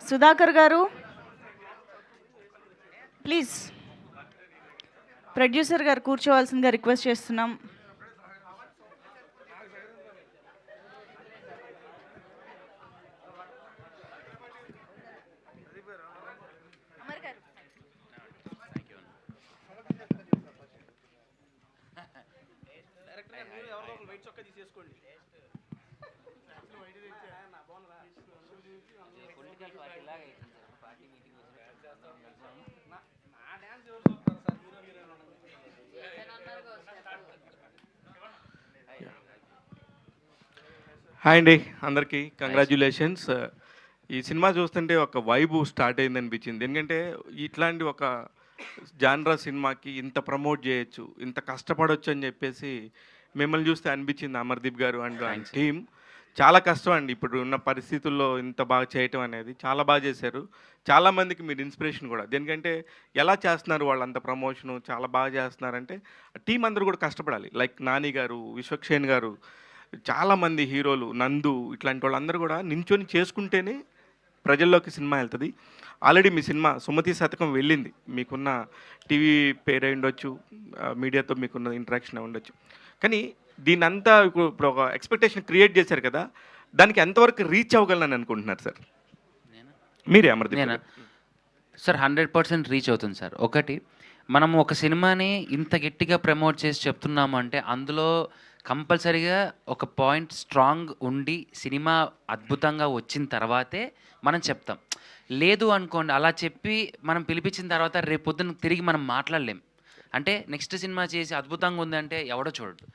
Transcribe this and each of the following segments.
సుధాకర్ గారు please producer గారు కూర్చోవాల్సిందిగా request చేస్తున్నాం. హాయ్ అండి, అందరికీ కంగ్రాచ్యులేషన్స్. ఈ సినిమా చూస్తుంటే ఒక వైబు స్టార్ట్ అయింది అనిపించింది. ఎందుకంటే ఇట్లాంటి ఒక జాన్రా సినిమాకి ఇంత ప్రమోట్ చేయొచ్చు, ఇంత కష్టపడవచ్చు అని చెప్పేసి మిమ్మల్ని చూస్తే అనిపించింది. అమర్దీప్ గారు అండ్ టీమ్ చాలా కష్టం అండి. ఇప్పుడు ఉన్న పరిస్థితుల్లో ఇంత బాగా చేయటం అనేది చాలా బాగా చేశారు. చాలామందికి మీరు ఇన్స్పిరేషన్ కూడా. దేనికంటే ఎలా చేస్తున్నారు వాళ్ళంత ప్రమోషను, చాలా బాగా చేస్తున్నారంటే టీం అందరూ కూడా కష్టపడాలి. లైక్ నాని గారు, విశ్వక్షేణ్ గారు, చాలామంది హీరోలు, నందు, ఇట్లాంటి వాళ్ళందరూ కూడా నించొని చేసుకుంటేనే ప్రజల్లోకి సినిమా వెళ్తుంది. ఆల్రెడీ మీ సినిమా సుమతి శతకం వెళ్ళింది. మీకున్న టీవీ పేరు ఉండొచ్చు, మీడియాతో మీకున్న ఇంటరాక్షన్ ఉండొచ్చు. కానీ దీనంతా ఇప్పుడు ఒక ఎక్స్పెక్టేషన్ క్రియేట్ చేశారు కదా, దానికి ఎంతవరకు రీచ్ అవ్వగలనని అనుకుంటున్నారు సార్? మీరే అమర్దీప్ సార్ 100% రీచ్ అవుతుంది సార్. ఒకటి, మనం ఒక సినిమాని ఇంత గట్టిగా ప్రమోట్ చేసి చెప్తున్నాము అంటే అందులో కంపల్సరీగా ఒక పాయింట్ స్ట్రాంగ్ ఉండి సినిమా అద్భుతంగా వచ్చిన తర్వాతే మనం చెప్తాం. లేదు అనుకోండి, అలా చెప్పి మనం పిలిపించిన తర్వాత రేపు పొద్దున్న తిరిగి మనం మాట్లాడలేం. అంటే నెక్స్ట్ సినిమా చేసి అద్భుతంగా ఉందంటే ఎవడో చూడడు.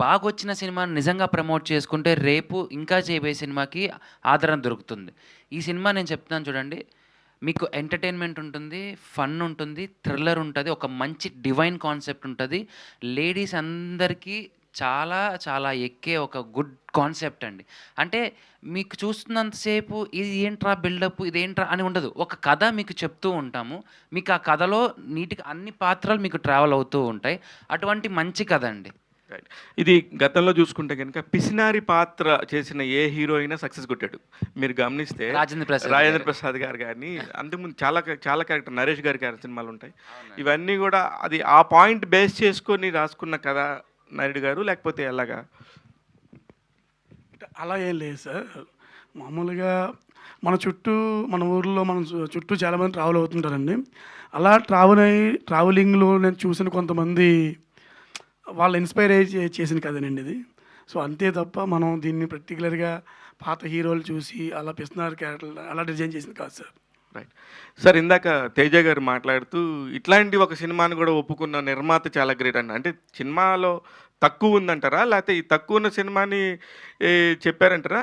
బాగా వచ్చిన సినిమాని నిజంగా ప్రమోట్ చేసుకుంటే రేపు ఇంకా చేయబోయే సినిమాకి ఆదరణ దొరుకుతుంది. ఈ సినిమా నేను చెప్తున్నాను చూడండి, మీకు ఎంటర్టైన్మెంట్ ఉంటుంది, ఫన్ ఉంటుంది, థ్రిల్లర్ ఉంటుంది, ఒక మంచి డివైన్ కాన్సెప్ట్ ఉంటుంది. లేడీస్ అందరికీ చాలా చాలా ఎక్కే ఒక గుడ్ కాన్సెప్ట్ అండి. అంటే మీకు చూస్తున్నంతసేపు ఇది ఏంట్రా బిల్డప్, ఇదేంట్రా అని ఉండదు. ఒక కథ మీకు చెప్తూ ఉంటాము. మీకు ఆ కథలో నీట్గా అన్ని పాత్రలు మీకు ట్రావెల్ అవుతూ ఉంటాయి. అటువంటి మంచి కథ అండి. రైట్. ఇది గతంలో చూసుకుంటే కనుక పిసినారి పాత్ర చేసిన ఏ హీరో అయినా సక్సెస్ కొట్టాడు. మీరు గమనిస్తే రాజేంద్ర ప్రసాద్ గారు కానీ, అంతకుముందు చాలా చాలా క్యారెక్టర్, నరేష్ గారి సినిమాలు ఉంటాయి. ఇవన్నీ కూడా అది ఆ పాయింట్ బేస్ చేసుకొని రాసుకున్న కథ నాయుడు గారు, లేకపోతే ఎలాగా? అలా ఏం లేదు సార్. మామూలుగా మన చుట్టూ, మన ఊర్లో మన చుట్టూ చాలామంది ట్రావెల్ అవుతుంటారండి. అలా ట్రావెలింగ్లో నేను చూసిన కొంతమంది వాళ్ళు ఇన్స్పైర్ అయ్యి చేసిన కథనండి ఇది. సో అంతే తప్ప మనం దీన్ని పర్టికులర్గా పాత హీరోలు చూసి అలా పిస్తున్నారు క్యారెక్టర్ అలా డిజైన్ చేసింది కాదు సార్. Right sir. ఇందాక తేజ గారు మాట్లాడుతూ ఇట్లాంటి ఒక సినిమాని కూడా ఒప్పుకున్న నిర్మాత చాలా గ్రేట్ అండి. అంటే సినిమాలో తక్కువ ఉందంటారా, లేకపోతే ఈ తక్కువ ఉన్న సినిమాని చెప్పారంటారా?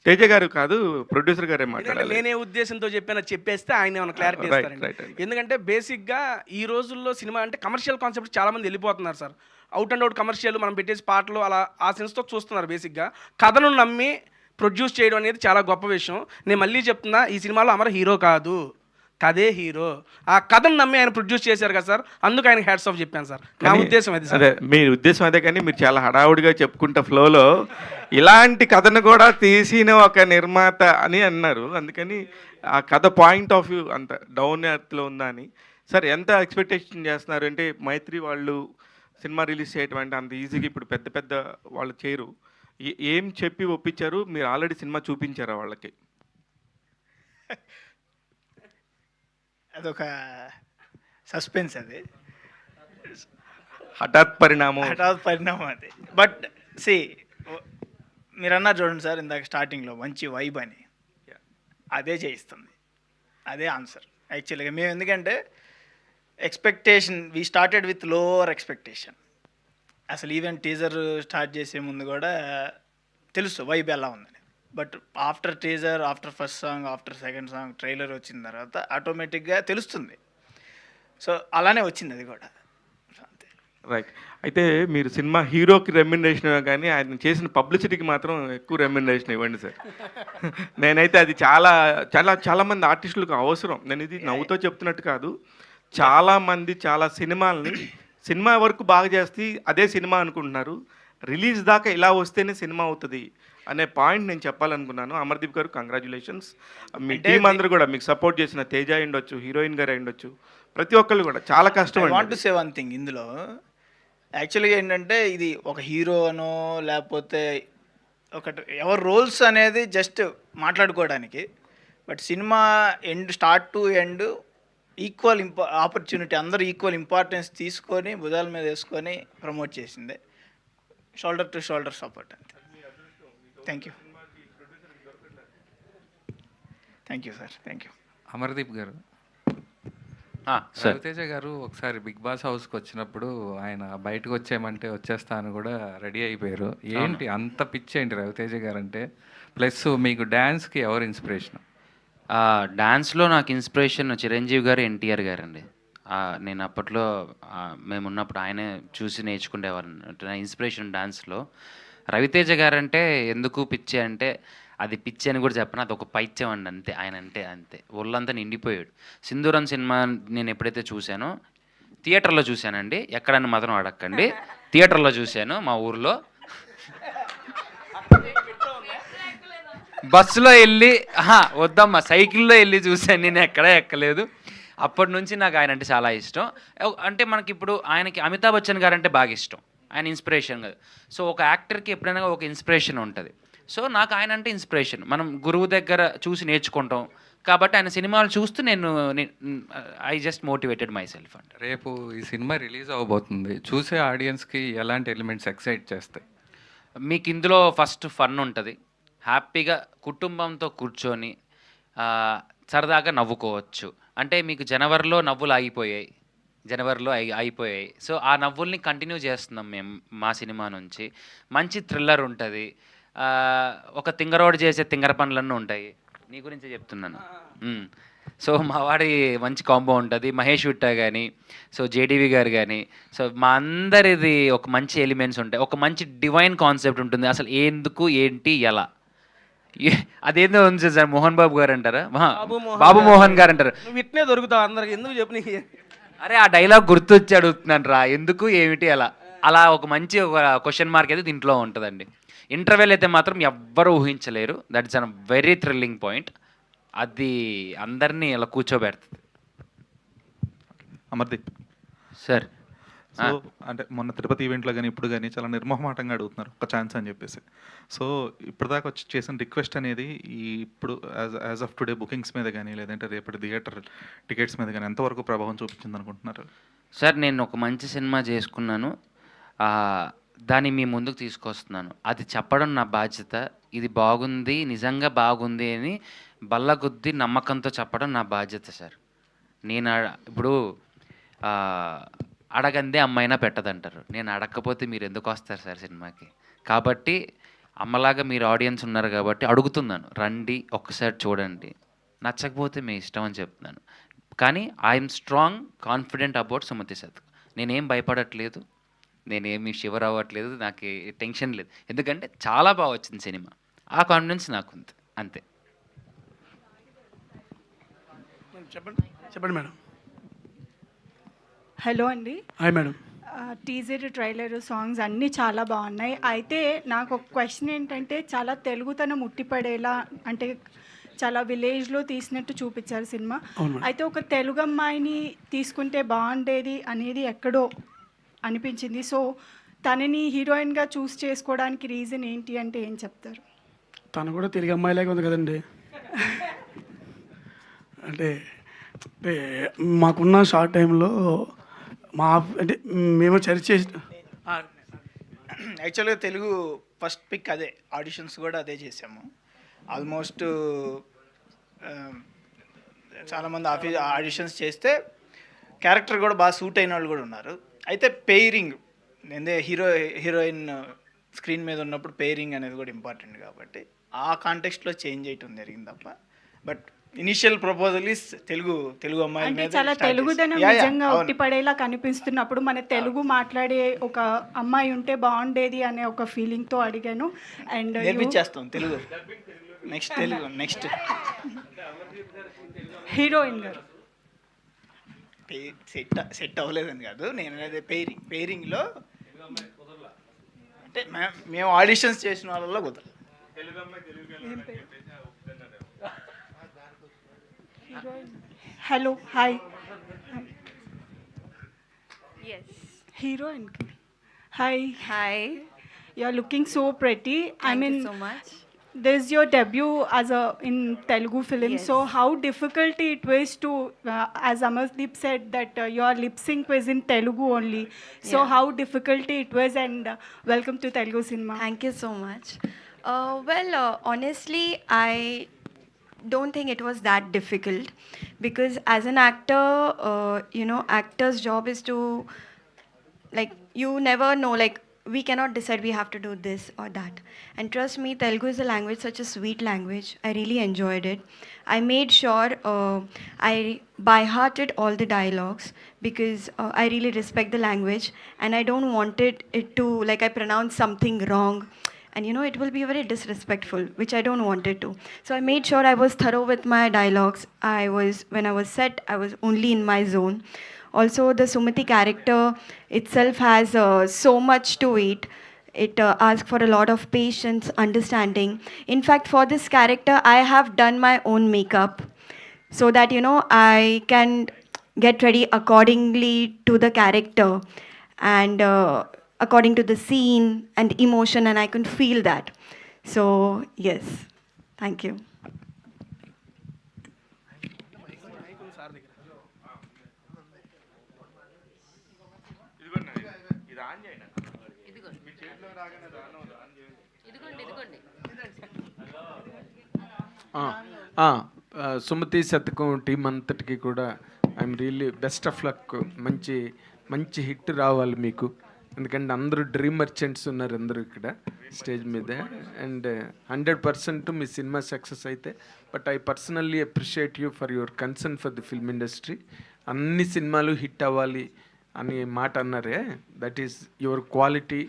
తేజ గారు కాదు, ప్రొడ్యూసర్ గారే మాట్లాడారు. నేనే ఉద్దేశంతో చెప్పేస్తే ఆయన ఏమైనా క్లారిటీ ఇస్తారండి. ఎందుకంటే బేసిక్గా ఈ రోజుల్లో సినిమా అంటే కమర్షియల్ కాన్సెప్ట్ చాలామంది వెళ్ళిపోతున్నారు sir. Out and out commercial మనం పెట్టేసి పాటలు అలా ఆ సెన్స్తో చూస్తున్నారు. బేసిక్గా కథను నమ్మి ప్రొడ్యూస్ చేయడం అనేది చాలా గొప్ప విషయం. నేను మళ్ళీ చెప్తున్నా, ఈ సినిమాలో అమర హీరో కాదు, కథే హీరో. ఆ కథను నమ్మి ఆయన ప్రొడ్యూస్ చేశారు కదా సార్, అందుకు ఆయన హ్యాట్స్ ఆఫ్ చెప్పాను సార్. నా ఉద్దేశం అది సార్. అదే మీ ఉద్దేశం అదే, కానీ మీరు చాలా హడావుడిగా చెప్పుకుంటా ఫ్లోలో ఇలాంటి కథను కూడా తీసిన ఒక నిర్మాత అని అన్నారు. అందుకని ఆ కథ పాయింట్ ఆఫ్ వ్యూ అంత డౌన్ ఎర్త్లో ఉందా అని. సార్, ఎంత ఎక్స్పెక్టేషన్ చేస్తున్నారు? అంటే మైత్రి వాళ్ళు సినిమా రిలీజ్ చేయటం అంటే అంత ఈజీగా ఇప్పుడు పెద్ద పెద్ద వాళ్ళు చేయరు. ఏం చెప్పి ఒప్పించారు? మీరు ఆల్రెడీ సినిమా చూపించారా వాళ్ళకి? అదొక సస్పెన్స్, అది హఠాత్ పరిణామం అది. బట్ మీరు అన్నారు చూడండి సార్ ఇందాక స్టార్టింగ్లో మంచి వైబ్ అని, అదే చేయిస్తుంది, అదే ఆన్సర్ యాక్చువల్గా. మేము ఎందుకంటే expectation we started with lower expectation. అసలు ఈవెన్ టీజర్ స్టార్ట్ చేసే ముందు కూడా తెలుసు వైబ్ ఎలా ఉందని. But after teaser, after first song, after second song, trailer వచ్చిన తర్వాత ఆటోమేటిక్గా తెలుస్తుంది. సో అలానే వచ్చింది అది కూడా. అంతే. రైట్. అయితే మీరు సినిమా హీరోకి రెమ్యునరేషన్ కానీ ఆయన చేసిన పబ్లిసిటీకి మాత్రం ఎక్కువ రెమ్యునరేషన్ ఇవ్వండి సార్. నేనైతే అది చాలా చాలా చాలామంది ఆర్టిస్టులకు అవసరం. నేను ఇది నవ్వుతో చెప్తున్నట్టు కాదు. చాలామంది చాలా సినిమా వరకు బాగా చేస్తే అదే సినిమా అనుకుంటున్నారు. రిలీజ్ దాకా ఇలా వస్తేనే సినిమా అవుతుంది అనే పాయింట్ నేను చెప్పాలనుకున్నాను. అమర్దీప్ గారు కంగ్రాచులేషన్స్. మీ అంటే టీం అందరూ కూడా మీకు సపోర్ట్ చేసిన తేజ అయ్యుండొచ్చు, హీరోయిన్ గారు అయ్యుండొచ్చు, ప్రతి ఒక్కళ్ళు కూడా చాలా కష్టం ఐ వాంట్ టు అండి. సే వన్ థింగ్ ఇందులో. యాక్చువల్గా ఏంటంటే ఇది ఒక హీరో అనో లేకపోతే ఒకటి ఎవరి రోల్స్ అనేది జస్ట్ మాట్లాడుకోవడానికి. But cinema start to end equal opportunity, అందరూ ఈక్వల్ ఇంపార్టెన్స్ తీసుకొని భుజాల మీద వేసుకొని ప్రమోట్ చేసిందే. షోల్డర్ టు షోల్డర్ సపోర్ట్ అంతే. Thank you sir, thank you. Amardeep గారు, సార్ రవితేజ గారు ఒకసారి బిగ్ బాస్ హౌస్కి వచ్చినప్పుడు ఆయన బయటకు వచ్చేయమంటే వచ్చేస్తా అని కూడా రెడీ అయిపోయారు. ఏంటి అంత పిచ్చి ఏంటి రవితేజ గారు అంటే? ప్లస్ మీకు డ్యాన్స్కి ఎవరు ఇన్స్పిరేషన్? డాన్స్లో నాకు ఇన్స్పిరేషన్ చిరంజీవి గారు, ఎన్టీఆర్ గారు అండి. నేను అప్పట్లో మేము ఉన్నప్పుడు ఆయనే చూసి నేర్చుకునేవారు. నా ఇన్స్పిరేషన్ డాన్స్లో రవితేజ గారు అంటే ఎందుకు పిచ్చి అంటే, అది పిచ్చి అని కూడా చెప్పను, అది ఒక పైత్యం అండి అంతే. ఆయన అంటే అంతే, ఒళ్ళంతా నిండిపోయాడు. సింధూరం సినిమా నేను ఎప్పుడైతే చూశానో థియేటర్లో చూశానండి, ఎక్కడని మాత్రం అడగండి, థియేటర్లో చూశాను మా ఊర్లో. బస్సులో వెళ్ళి వద్దమ్మా సైకిల్లో వెళ్ళి చూశాను, నేను ఎక్కడా ఎక్కలేదు. అప్పటి నుంచి నాకు ఆయన అంటే చాలా ఇష్టం. అంటే మనకి ఇప్పుడు ఆయనకి అమితాబ్ బచ్చన్ గారు అంటే బాగా ఇష్టం, ఆయన ఇన్స్పిరేషన్ కదా. సో ఒక యాక్టర్కి ఎప్పుడైనా ఒక ఇన్స్పిరేషన్ ఉంటుంది. సో నాకు ఆయన అంటే ఇన్స్పిరేషన్. మనం గురువు దగ్గర చూసి నేర్చుకుంటాం కాబట్టి ఆయన సినిమాలు చూస్తూ నేను I just motivated my self అంట. రేపు ఈ సినిమా రిలీజ్ అవ్వబోతుంది, చూసే ఆడియన్స్కి ఎలాంటి ఎలిమెంట్స్ ఎక్సైట్ చేస్తాయి? మీకు ఇందులో ఫస్ట్ ఫన్ ఉంటుంది, హ్యాపీగా కుటుంబంతో కూర్చొని సరదాగా నవ్వుకోవచ్చు. అంటే మీకు జనవరిలో నవ్వులు ఆగిపోయాయి, అయిపోయాయి. సో ఆ నవ్వుల్ని కంటిన్యూ చేస్తున్నాం మేము మా సినిమా నుంచి. మంచి థ్రిల్లర్ ఉంటుంది, ఒక తింగరోడు చేసే తింగర పనులన్నీ ఉంటాయి. నీ గురించే చెప్తున్నాను. సో మా వాడి మంచి కాంబో ఉంటుంది, మహేష్ విట్టా కానీ, సో జేడీవి గారు కానీ. సో మా అందరిది ఒక మంచి ఎలిమెంట్స్ ఉంటాయి, ఒక మంచి డివైన్ కాన్సెప్ట్ ఉంటుంది. అసలు ఎందుకు ఏంటి ఎలా అదేందో ఉంది సార్, మోహన్ బాబు గారు అంటారా, బాబు మోహన్ గారు అంటారు. నువ్వు ఇట్నే దొరుకుతావు అందరికి, ఎందుకు చెప్పు నీకు. అరే ఆ డైలాగ్ గుర్తొచ్చి అడుగుతున్నాను రా, ఎందుకు ఏమిటి అలా ఒక మంచి ఒక క్వశ్చన్ మార్క్ అయితే దీంట్లో ఉంటుందండి. ఇంటర్వెల్ అయితే మాత్రం ఎవ్వరూ ఊహించలేరు. That is an very thrilling point. అది అందరినీ ఇలా కూర్చోబెడుతుంది. అమర్దీప్ సార్ సో అంటే మొన్న తిరుపతి ఈవెంట్లో కానీ ఇప్పుడు కానీ చాలా నిర్మోహమాటంగా అడుగుతున్నారు ఒక ఛాన్స్ అని చెప్పేసి. సో ఇప్పటిదాకా వచ్చి చేసిన రిక్వెస్ట్ అనేది ఇప్పుడు యాజ్ ఆఫ్ టుడే బుకింగ్స్ మీద కానీ లేదంటే రేపటి థియేటర్ టికెట్స్ మీద కానీ ఎంతవరకు ప్రభావం చూపించింది అనుకుంటున్నారు? సార్ నేను ఒక మంచి సినిమా చేసుకున్నాను, దాన్ని మీ ముందుకు తీసుకొస్తున్నాను. అది చెప్పడం నా బాధ్యత. ఇది బాగుంది, నిజంగా బాగుంది అని బల్లగుద్ది నమ్మకంతో చెప్పడం నా బాధ్యత సార్. నేను ఇప్పుడు అడగందే అమ్మైనా పెట్టదంటారు. నేను అడగకపోతే మీరు ఎందుకు వస్తారు సార్ సినిమాకి? కాబట్టి అమ్మలాగా మీరు ఆడియన్స్ ఉన్నారు కాబట్టి అడుగుతున్నాను, రండి ఒక్కసారి చూడండి, నచ్చకపోతే మీ ఇష్టం అని చెప్తున్నాను. కానీ I'm strong confident about Sumathi సత్. నేనేం భయపడట్లేదు, నేనేమి షివర్ అవ్వట్లేదు, నాకు టెన్షన్ లేదు. ఎందుకంటే చాలా బాగా వచ్చింది సినిమా, ఆ కాన్ఫిడెన్స్ నాకు ఉంది అంతే. చెప్పండి మేడం. హలో అండి. Hi madam. Teaser, trailer, songs అన్నీ చాలా బాగున్నాయి. అయితే నాకు ఒక క్వశ్చన్ ఏంటంటే, చాలా తెలుగుతనం ఉట్టిపడేలా, అంటే చాలా విలేజ్లో తీసినట్టు చూపించారు సినిమా. అయితే ఒక తెలుగు అమ్మాయిని తీసుకుంటే బాగుండేది అనేది ఎక్కడో అనిపించింది. సో తనని హీరోయిన్గా చూస్ చేసుకోవడానికి రీజన్ ఏంటి అంటే ఏం చెప్తారు? తను కూడా తెలుగు అమ్మాయిలాగా ఉంది కదండి. అంటే మాకున్న షార్ట్ టైంలో అంటే మేము చర్చ చేసి యాక్చువల్గా తెలుగు ఫస్ట్ పిక్ అదే, ఆడిషన్స్ కూడా అదే చేసాము. ఆల్మోస్ట్ చాలామంది ఆడిషన్స్ చేస్తే క్యారెక్టర్ కూడా బాగా సూట్ అయిన వాళ్ళు కూడా ఉన్నారు. అయితే పెయిరింగ్ హీరోయిన్ స్క్రీన్ మీద ఉన్నప్పుడు పెయిరింగ్ అనేది కూడా ఇంపార్టెంట్ కాబట్టి ఆ కాంటెక్స్ట్లో చేంజ్ చేయటం జరిగింది తప్ప. But initial proposal is Telugu అమ్మాయి అంటే చాలా తెలుగుదనం నిజంగా ఉట్టిపడేలా కనిపిస్తున్నప్పుడు మన తెలుగు మాట్లాడే ఒక అమ్మాయి ఉంటే బాగుండేది అనే ఒక ఫీలింగ్తో అడిగాను. అండ్ నేర్పించేస్తాం తెలుగు నెక్స్ట్ హీరోయిన్ గారు సెట్ అవ్వలేదని కాదు, నేను అనేది పెయిరింగ్లో అంటే మేము ఆడిషన్స్ చేసిన వాళ్ళలో కుదరదు. Hello, hi. Yes. Heroine. Hi. Hi. You're looking so pretty. Thank you so much. This is your debut as a in Telugu film. Yes. So how difficult it was to, as Amardeep said, that your lip sync was in Telugu only. So Yeah. how difficult it was, and welcome to Telugu cinema. Thank you so much. Honestly, I don't think it was that difficult because as an actor, actor's job is to, like, you never know, like, we cannot decide we have to do this or that. And trust me, Telugu is a language, such a sweet language. I really enjoyed it. I made sure I by-hearted all the dialogues because I really respect the language and I don't want it to, like, I pronounce something wrong. And it will be very disrespectful, which I don't want it to. So I made sure I was thorough with my dialogues. When I was set, I was only in my zone. Also, the Sumati character itself has so much to it. It asks for a lot of patience, understanding. In fact, for this character, I have done my own makeup so that, I can get ready accordingly to the character and according to the scene and emotion, and I can feel that. So, yes, thank you. Sumathi శతకం team అంతటికి కూడా I'm really best of luck. మంచి మంచి hit రావాలి మీకు, ఎందుకంటే అందరూ dream merchants ఉన్నారు అందరూ ఇక్కడ స్టేజ్ మీద. అండ్ 100% మీ సినిమా సక్సెస్ అయితే, but I personally appreciate you for your concern for the film industry. అన్ని సినిమాలు హిట్ అవ్వాలి అని మాట అన్నారే, that is your quality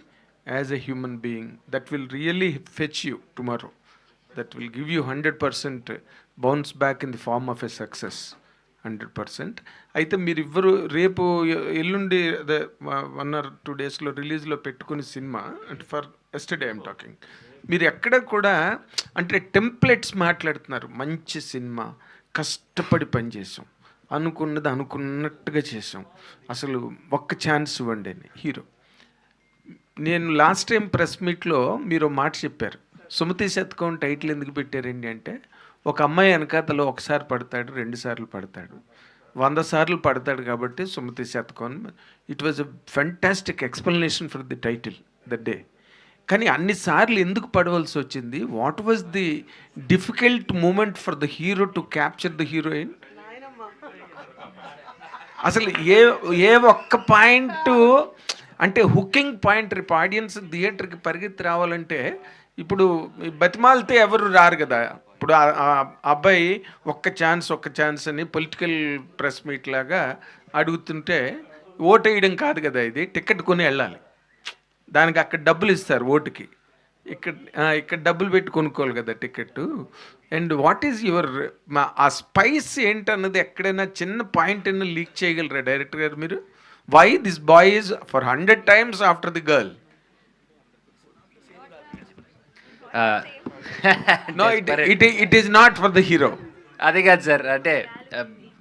as a human being. That will really fetch you tomorrow. That will give you 100% bounce back in the form of a success. 100%. అయితే మీరివ్వరు రేపు ఎల్లుండి అదే 1 or 2 డేస్లో రిలీజ్లో పెట్టుకునే సినిమా, అంటే ఫర్ ఎస్టర్డే ఐఎమ్ టాకింగ్, మీరు ఎక్కడ కూడా అంటే టెంప్లెట్స్ మాట్లాడుతున్నారు. మంచి సినిమా, కష్టపడి పనిచేసాం, అనుకున్నది అనుకున్నట్టుగా చేసాం, అసలు ఒక్క ఛాన్స్ ఇవ్వండి అని హీరో. నేను లాస్ట్ టైం ప్రెస్ మీట్లో మీరు మాట చెప్పారు, సుమతి శతకం టైటిల్ ఎందుకు పెట్టారండి అంటే, ఒక అమ్మాయి వెనకాతలో ఒకసారి పడతాడు, 2 సార్లు పడతాడు, 100 సార్లు పడతాడు కాబట్టి Sumathi Shatakam. It was a fantastic explanation for the title the day. కానీ అన్నిసార్లు ఎందుకు పడవలసి వచ్చింది? What was the difficult moment for the hero to capture the heroine? అసలు ఏ ఒక్క పాయింట్ అంటే హుకింగ్ పాయింట్, రేపు ఆడియన్స్ థియేటర్కి పరిగెత్తి రావాలంటే ఇప్పుడు బతిమాలితే ఎవరు రారు కదా. ఇప్పుడు ఆ అబ్బాయి ఒక్క ఛాన్స్ అని పొలిటికల్ ప్రెస్ మీట్ లాగా అడుగుతుంటే ఓటు వేయడం కాదు కదా, ఇది టికెట్ కొని వెళ్ళాలి. దానికి అక్కడ డబ్బులు ఇస్తారు ఓటుకి, ఇక్కడ డబ్బులు పెట్టి కొనుక్కోవాలి కదా ticket. And what is your ఆ స్పైస్ ఏంటన్నది ఎక్కడైనా చిన్న పాయింట్ అయినా లీక్ చేయగలరా డైరెక్టర్ గారు మీరు? Why this boy is for 100 times after the girl? No, it is not for the hero. అది కాదు సార్, అంటే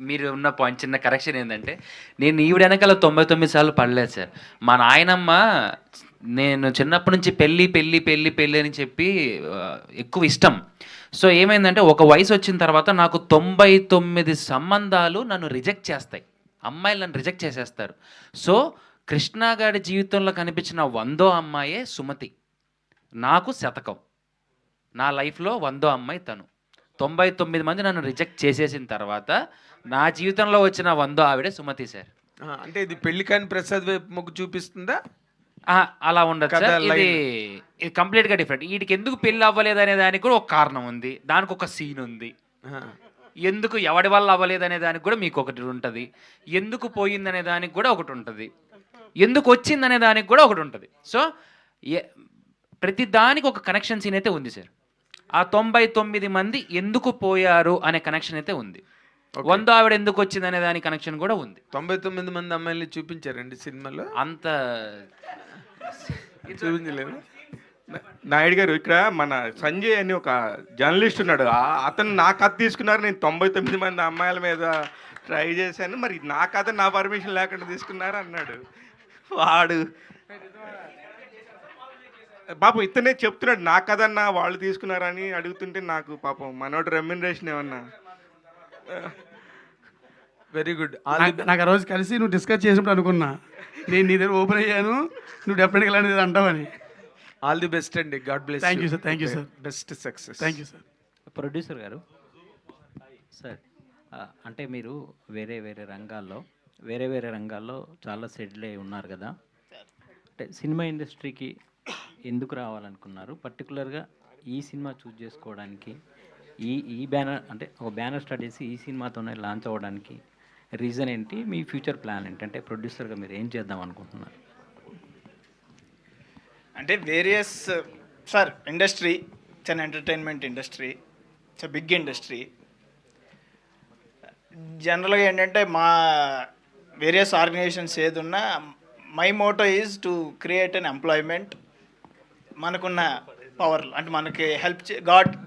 మీరు ఉన్న పాయింట్ చిన్న కరెక్షన్ ఏంటంటే, నేను ఈవిడ వెనకాల 99 సార్లు పడలేదు సార్. మా నాయనమ్మ నేను చిన్నప్పటి నుంచి పెళ్ళి పెళ్ళి పెళ్ళి పెళ్ళి అని చెప్పి ఎక్కువ ఇష్టం. సో ఏమైందంటే, ఒక వయసు వచ్చిన తర్వాత నాకు 99 సంబంధాలు నన్ను రిజెక్ట్ చేస్తాయి, అమ్మాయిలు నన్ను రిజెక్ట్ చేసేస్తారు. సో కృష్ణ గారి జీవితంలో కనిపించిన 100వ అమ్మాయే సుమతి, నాకు శతకం. నా లైఫ్లో 100వ అమ్మాయి తను. 99 మంది నన్ను రిజెక్ట్ చేసేసిన తర్వాత నా జీవితంలో వచ్చిన 100వ ఆవిడే సుమతి సార్. అంటే ఇది పెళ్లి కాని ప్రసాద్ వైపు మొగ్గు చూపిస్తుందా? అలా ఉండదు సార్, ఇది కంప్లీట్గా డిఫరెంట్. వీటికి ఎందుకు పెళ్ళి అవ్వలేదు అనే దానికి కూడా ఒక కారణం ఉంది, దానికి ఒక సీన్ ఉంది. ఎందుకు ఎవడి వల్ల అవ్వలేదు అనే దానికి కూడా మీకు ఒకటి ఉంటుంది, ఎందుకు పోయిందనే దానికి కూడా ఒకటి ఉంటుంది, ఎందుకు వచ్చిందనే దానికి కూడా ఒకటి ఉంటుంది. సో ప్రతి దానికి ఒక కనెక్షన్ సీన్ అయితే ఉంది సార్. ఆ 99 మంది ఎందుకు పోయారు అనే కనెక్షన్ అయితే ఉంది. 100 ఆవిడ ఎందుకు వచ్చింది అనే దాని కనెక్షన్ కూడా ఉంది. 99 మంది అమ్మాయిల్ని చూపించారండి సినిమాలో? అంత చూపించలేదు. నాయుడు గారు, ఇక్కడ మన సంజయ్ అని ఒక జర్నలిస్ట్ ఉన్నాడు. అతను నా కథ తీసుకున్నారు. నేను 99 మంది అమ్మాయిల మీద ట్రై చేశాను, మరి నా కథ నా పర్మిషన్ లేకుండా తీసుకున్నారు అన్నాడు. వాడు పాపం ఇతనే చెప్తున్నాడు నా కథ అన్న వాళ్ళు తీసుకున్నారని. అడుగుతుంటే నాకు పాపం మనోడు రెమ్యునరేషన్ ఏమన్నా. Very good. నాకు ఆ రోజు కలిసి నువ్వు డిస్కస్ చేసినప్పుడు అనుకున్నా, నేను నీ దగ్గర ఓపెన్ అయ్యాను, నువ్వు డెఫినెట్గా ఇలాంటిది అంటావని. ఆల్ ది బెస్ట్ అండి. God bless. Thank you sir. Thank you sir. Best success. Thank you sir. Producer గారు సార్, అంటే మీరు వేరే వేరే రంగాల్లో చాలా సెటిల్ అయి ఉన్నారు కదా, అంటే సినిమా ఇండస్ట్రీకి ఎందుకు రావాలనుకున్నారు? పర్టికులర్గా ఈ సినిమా చూస్ చేసుకోవడానికి, ఈ బ్యానర్ అంటే ఒక బ్యానర్ స్టార్ట్ చేసి ఈ సినిమాతోనే లాంచ్ అవ్వడానికి రీజన్ ఏంటి? మీ ఫ్యూచర్ ప్లాన్ ఏంటి? అంటే ప్రొడ్యూసర్గా మీరు ఏం చేద్దాం అనుకుంటున్నారు? అంటే various sir, industry it's an entertainment industry, it's a big industry. జనరల్గా ఏంటంటే మా వేరియస్ ఆర్గనైజేషన్స్ ఏది ఉన్నా my motto is to create an employment. మనకున్న పవర్ అంటే మనకి హెల్ప్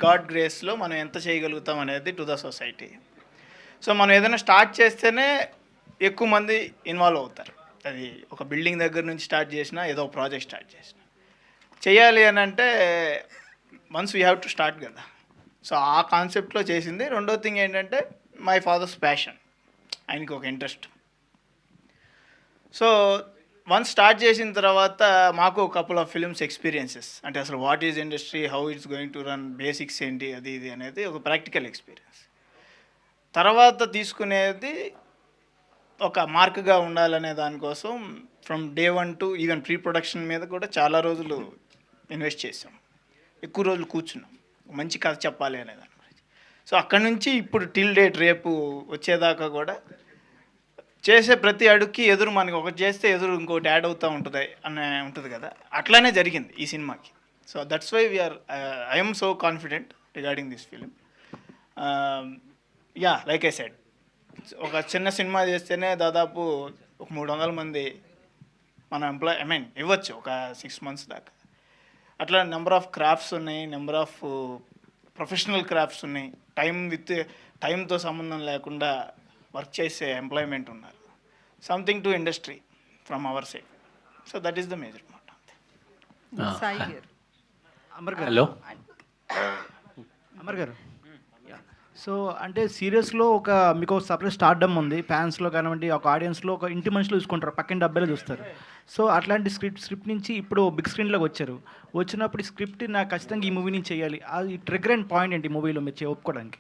గాడ్ గ్రేస్లో మనం ఎంత చేయగలుగుతాం అనేది టు ద సొసైటీ. సో మనం ఏదైనా స్టార్ట్ చేస్తేనే ఎక్కువ మంది ఇన్వాల్వ్ అవుతారు. అది ఒక బిల్డింగ్ దగ్గర నుంచి స్టార్ట్ చేసినా, ఏదో ఒక ప్రాజెక్ట్ స్టార్ట్ చేసినా చేయాలి అని అంటే once we have to start కదా. సో ఆ కాన్సెప్ట్లో చేసింది. రెండో థింగ్ ఏంటంటే మై ఫాదర్స్ ప్యాషన్, ఆయనకి ఒక ఇంట్రెస్ట్. సో వన్స్ స్టార్ట్ చేసిన తర్వాత మాకు కపుల్ ఆఫ్ ఫిల్మ్స్ ఎక్స్పీరియన్సెస్, అంటే అసలు what is industry, how it's going to run, basics ఏంటి, అది ఇది అనేది ఒక ప్రాక్టికల్ ఎక్స్పీరియన్స్. తర్వాత తీసుకునేది ఒక మార్క్గా ఉండాలనే దానికోసం from day 1 to even pre production మీద కూడా చాలా రోజులు ఇన్వెస్ట్ చేసాం, ఎక్కువ రోజులు కూర్చున్నాం, మంచి కథ చెప్పాలి అనే దాని గురించి. సో అక్కడ నుంచి ఇప్పుడు టిల్ డేట్ రేపు వచ్చేదాకా కూడా చేసే ప్రతి అడుగుకి ఎదురు మనకి ఒకటి చేస్తే ఎదురు ఇంకోటి యాడ్ అవుతూ ఉంటుంది అనే ఉంటుంది కదా, అట్లానే జరిగింది ఈ సినిమాకి. So that's why we're I'm so confident regarding this film. Yeah, like I said, ఒక చిన్న సినిమా చేస్తేనే దాదాపు ఒక 300 మంది మన ఇవ్వచ్చు ఒక 6 months దాకా. అట్లా నెంబర్ ఆఫ్ క్రాఫ్ట్స్ ఉన్నాయి, నెంబర్ ఆఫ్ ప్రొఫెషనల్ క్రాఫ్ట్స్ ఉన్నాయి, టైంతో సంబంధం లేకుండా వర్క్ చేసే ఎంప్లాయ్మెంట్ ఉన్నారు. Something to industry from our side. So that is the major మాట. హలో అమర్ గారు, సో అంటే సీరియస్లో మీకు ఒక సపరేట్ స్టార్డమ్ ఉంది, ఫ్యాన్స్లో కానివ్వండి, ఒక ఆడియన్స్లో ఒక ఇంటి మనుషులు చూసుకుంటారు, పక్కన డబ్బాలో చూస్తారు. సో అట్లాంటి స్క్రిప్ట్ నుంచి ఇప్పుడు బిగ్ స్క్రీన్లోకి వచ్చినప్పుడు ఈ స్క్రిప్ట్ నాకు ఖచ్చితంగా ఈ మూవీ నుంచి చేయాలి, అది ట్రిగర్ అండ్ పాయింట్ ఏంటి మూవీలో మీరు ఒప్పుకోవడానికి?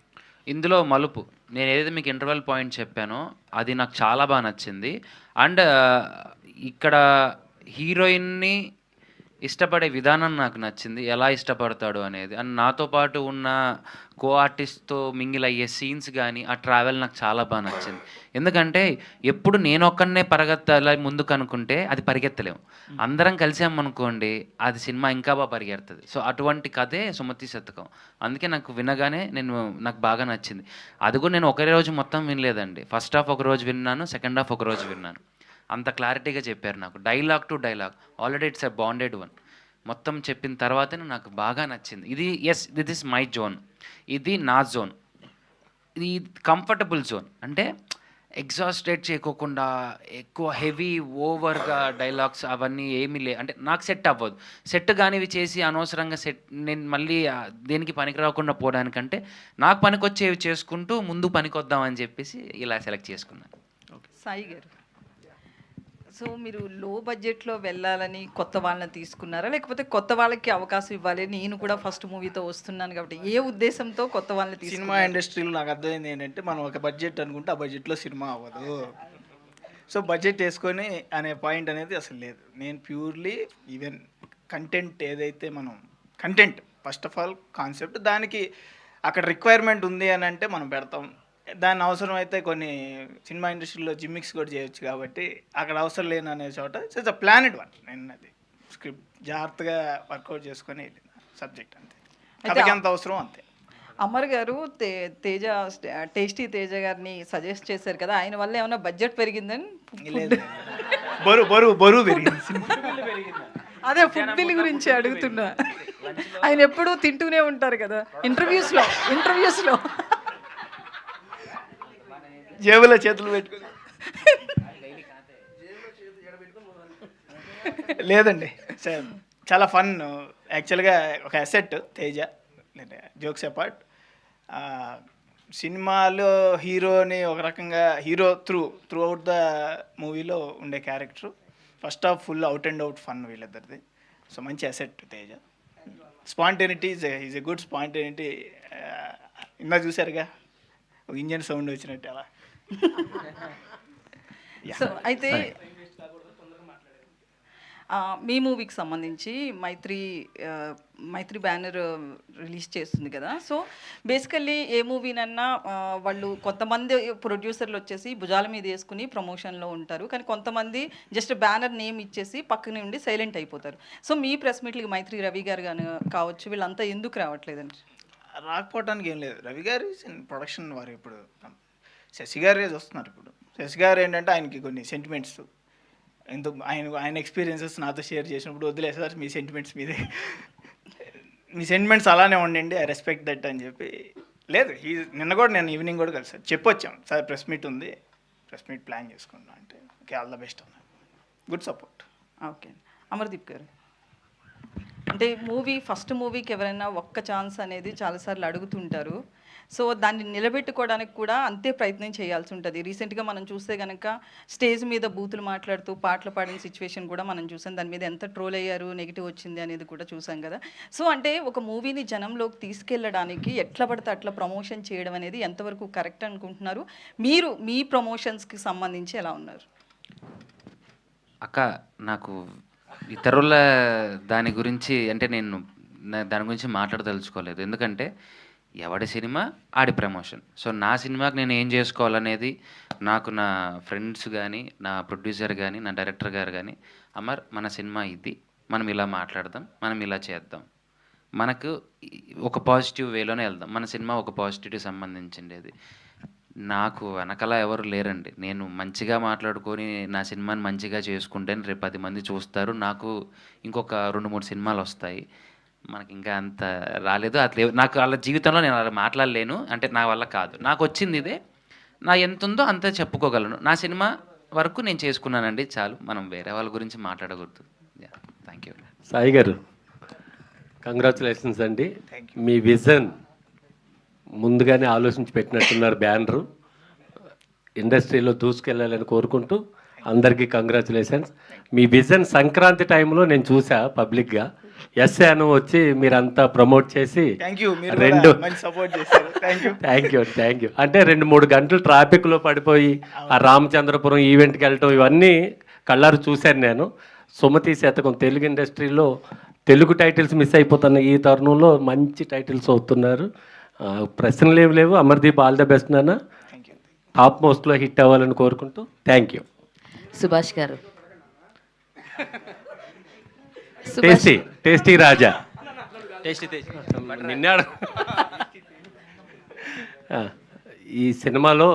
ఇందులో మలుపు, నేను ఏదైతే మీకు ఇంటర్వెల్ పాయింట్ చెప్పానో అది నాకు చాలా బాగా నచ్చింది. అండ్ ఇక్కడ హీరోయిన్ని ఇష్టపడే విధానం నాకు నచ్చింది, ఎలా ఇష్టపడతాడు అనేది. అండ్ నాతో పాటు ఉన్న కో ఆర్టిస్ట్తో మింగిల్ అయ్యే సీన్స్ కానీ ఆ ట్రావెల్ నాకు చాలా బాగా నచ్చింది. ఎందుకంటే ఎప్పుడు నేను ఒక్కడనే పరిగెత్తాలి ముందుకు అనుకుంటే అది పరిగెత్తలేము, అందరం కలిసామనుకోండి అది సినిమా ఇంకా బాగా పరిగెడుతుంది. సో అటువంటి కథే సుమతి శతకం. అందుకే నాకు వినగానే నాకు బాగా నచ్చింది. అది కూడా నేను ఒకే రోజు మొత్తం వినలేదండి, ఫస్ట్ హాఫ్ ఒక రోజు విన్నాను, సెకండ్ హాఫ్ ఒక రోజు విన్నాను. అంత క్లారిటీగా చెప్పారు నాకు, dialogue to dialogue. Already it's a bonded one. మొత్తం చెప్పిన తర్వాతనే నాకు బాగా నచ్చింది. దిస్ ఇస్ మై జోన్, ఇది నా జోన్, ఇది కంఫర్టబుల్ జోన్. అంటే ఎగ్జాస్టెడ్ చేయకోకుండా ఎక్కువ హెవీ ఓవర్గా డైలాగ్స్ అవన్నీ ఏమీ అంటే నాకు సెట్ అవ్వదు. సెట్ కానివి చేసి అనవసరంగా నేను మళ్ళీ దేనికి పనికి రాకుండా పోవడానికంటే నాకు పనికొచ్చేవి చేసుకుంటూ ముందు పనికొద్దామని చెప్పేసి ఇలా సెలెక్ట్ చేసుకున్నాను. సాయి గారు, సో మీరు లో బడ్జెట్లో వెళ్ళాలని కొత్త వాళ్ళని తీసుకున్నారా, లేకపోతే కొత్త వాళ్ళకి అవకాశం ఇవ్వాలి, నేను కూడా ఫస్ట్ మూవీతో వస్తున్నాను కాబట్టి ఏ ఉద్దేశంతో కొత్త వాళ్ళని తీసుకున్నారు? సినిమా ఇండస్ట్రీలో నాకు అర్థమైంది ఏంటంటే, మనం ఒక బడ్జెట్ అనుకుంటే ఆ బడ్జెట్లో సినిమా అవ్వదు. సో బడ్జెట్ వేసుకొని అనే పాయింట్ అనేది అసలు లేదు. నేను ప్యూర్లీ ఈవెన్ కంటెంట్ ఏదైతే content first of all concept, దానికి అక్కడ రిక్వైర్మెంట్ ఉంది అని అంటే మనం పెడతాం. దాని అవసరం అయితే కొన్ని సినిమా ఇండస్ట్రీలో జిమ్మిక్స్ కూడా చేయొచ్చు, కాబట్టి అక్కడ అవసరం లేని అనే చోట ఇట్స్ అ ప్లానెడ్ వన్. నేను అది స్క్రిప్ట్ జాగ్రత్తగా వర్కౌట్ చేసుకొని సబ్జెక్ట్ అంతే, కథకి ఎంత అవసరం అంతే. అమర్ గారు టేస్టీ తేజ గారిని సజెస్ట్ చేశారు కదా, ఆయన వల్ల ఏమైనా బడ్జెట్ పెరిగిందని? లేదు, బరువు పెరిగింది. అదే ఫుడ్ బిల్ గురించి అడుగుతున్నా. ఆయన ఎప్పుడూ తింటూనే ఉంటారు కదా ఇంటర్వ్యూస్లో. జేబులో చేతులు పెట్టుకుని లేదండి సార్, చాలా ఫన్. యాక్చువల్గా ఒక అసెట్ తేజ, జోక్స్ అపార్ట్. సినిమాలో హీరోని ఒక రకంగా హీరో త్రూ అవుట్ ద మూవీలో ఉండే character. First half full out and out fun వీళ్ళిద్దరిది. సో మంచి asset Teja. Spontaneity is a good spontaneity. ఇందా చూసారుగా ఒక ఇంజన్ సౌండ్ వచ్చినట్టు అలా. సో అయితే మీ మూవీకి సంబంధించి మైత్రి బ్యానర్ రిలీజ్ చేస్తుంది కదా. సో బేసికల్లీ ఏ మూవీనన్నా వాళ్ళు కొంతమంది ప్రొడ్యూసర్లు వచ్చేసి భుజాల మీద వేసుకుని ప్రమోషన్లో ఉంటారు, కానీ కొంతమంది జస్ట్ బ్యానర్ నేమ్ ఇచ్చేసి పక్కన నుండి సైలెంట్ అయిపోతారు. సో మీ ప్రెస్ మీట్లకి మైత్రి రవి గారు కానీ కావచ్చు, వీళ్ళంతా ఎందుకు రావట్లేదండి? రాకపోవడానికి ఏం లేదు. రవి గారు ప్రొడక్షన్ వారు ఇప్పుడు శశి గారు వస్తున్నారు. ఇప్పుడు శశి గారు ఏంటంటే ఆయనకి కొన్ని సెంటిమెంట్స్, ఎందుకు ఆయన ఎక్స్పీరియన్సెస్ నాతో షేర్ చేసినప్పుడు వద్దులే సార్ మీ సెంటిమెంట్స్ అలానే ఉండండి, ఐ రెస్పెక్ట్ దట్ అని చెప్పి. లేదు, నిన్న కూడా నేను ఈవినింగ్ కూడా కలిసి చెప్పొచ్చాం సార్ ప్రెస్ మీట్ ఉంది, ప్రెస్ మీట్ ప్లాన్ చేసుకున్నాం అంటే ఓకే ఆల్ ద బెస్ట్ అన్న, గుడ్ సపోర్ట్. ఓకే. అమర్దీప్ గారు, అంటే ఫస్ట్ మూవీకి ఎవరైనా ఒక్క ఛాన్స్ అనేది చాలాసార్లు అడుగుతుంటారు. సో దాన్ని నిలబెట్టుకోవడానికి కూడా అంతే ప్రయత్నం చేయాల్సి ఉంటుంది. రీసెంట్గా మనం చూస్తే కనుక స్టేజ్ మీద బూతులు మాట్లాడుతూ పాటలు పాడిన సిచ్యువేషన్ కూడా మనం చూసాం. దాని మీద ఎంత ట్రోల్ అయ్యారు, నెగిటివ్ వచ్చింది అనేది కూడా చూసాం కదా. సో అంటే ఒక మూవీని జనంలోకి తీసుకెళ్ళడానికి ఎట్లా పడితే అట్లా ప్రమోషన్ చేయడం అనేది ఎంతవరకు కరెక్ట్ అనుకుంటున్నారు? మీరు మీ ప్రమోషన్స్కి సంబంధించి ఎలా ఉన్నారు? అక్క, నాకు ఇతరుల దాని గురించి అంటే నేను దాని గురించి మాట్లాడదలుచుకోలేదు. ఎందుకంటే ఎవడి సినిమా ఆడి ప్రమోషన్. సో నా సినిమాకి నేను ఏం చేసుకోవాలనేది నాకు నా ఫ్రెండ్స్ కానీ, నా ప్రొడ్యూసర్ కానీ, నా డైరెక్టర్ గారు కానీ, అమర్ మన సినిమా ఇది, మనం ఇలా మాట్లాడదాం, మనం ఇలా చేద్దాం, మనకు ఒక పాజిటివ్ వేలోనే వెళ్దాం, మన సినిమా ఒక పాజిటివ్కి సంబంధించిండేది. నాకు వెనకాల ఎవరు లేరండి. నేను మంచిగా మాట్లాడుకొని నా సినిమాని మంచిగా చేసుకుంటే రేపు 10 మంది చూస్తారు, నాకు ఇంకొక 2-3 సినిమాలు వస్తాయి. మనకి ఇంకా అంత రాలేదు, అట్లా నాకు వాళ్ళ జీవితంలో నేను అలా మాట్లాడలేను, అంటే నా వల్ల కాదు. నాకు వచ్చింది ఇదే, నా ఎంత ఉందో అంతే చెప్పుకోగలను. నా సినిమా వరకు నేను చేసుకున్నానండి, చాలు. మనం వేరే వాళ్ళ గురించి మాట్లాడకూడదు. Thank you. సాయి గారు, కంగ్రాచులేషన్స్ అండి. మీ విజన్ ముందుగానే ఆలోచించి పెట్టినట్టున్నారు. బ్యానరు ఇండస్ట్రీలో దూసుకెళ్ళాలని కోరుకుంటూ అందరికీ కంగ్రాచులేషన్స్. మీ విజన్ సంక్రాంతి టైంలో నేను చూసా పబ్లిక్గా, ఎస్ఏను వచ్చి మీరంతా ప్రమోట్ చేసి థ్యాంక్ యూ. అంటే 2-3 గంటలు ట్రాఫిక్లో పడిపోయి ఆ రామచంద్రపురం ఈవెంట్కి వెళ్ళటం ఇవన్నీ కళ్ళారు చూశాను నేను. సుమతి శతకం తెలుగు ఇండస్ట్రీలో తెలుగు టైటిల్స్ మిస్ అయిపోతున్న ఈ తరుణంలో మంచి టైటిల్స్ అవుతున్నారు. ప్రశ్నలు ఏమి లేవు. అమర్దీప్ ఆల్ ద బెస్ట్ నాన్న, టాప్ మోస్ట్లో హిట్ అవ్వాలని కోరుకుంటూ థ్యాంక్ యూ. సుభాష్ గారు, టేస్టీ రాజా, నిన్నాడు ఈ సినిమాలో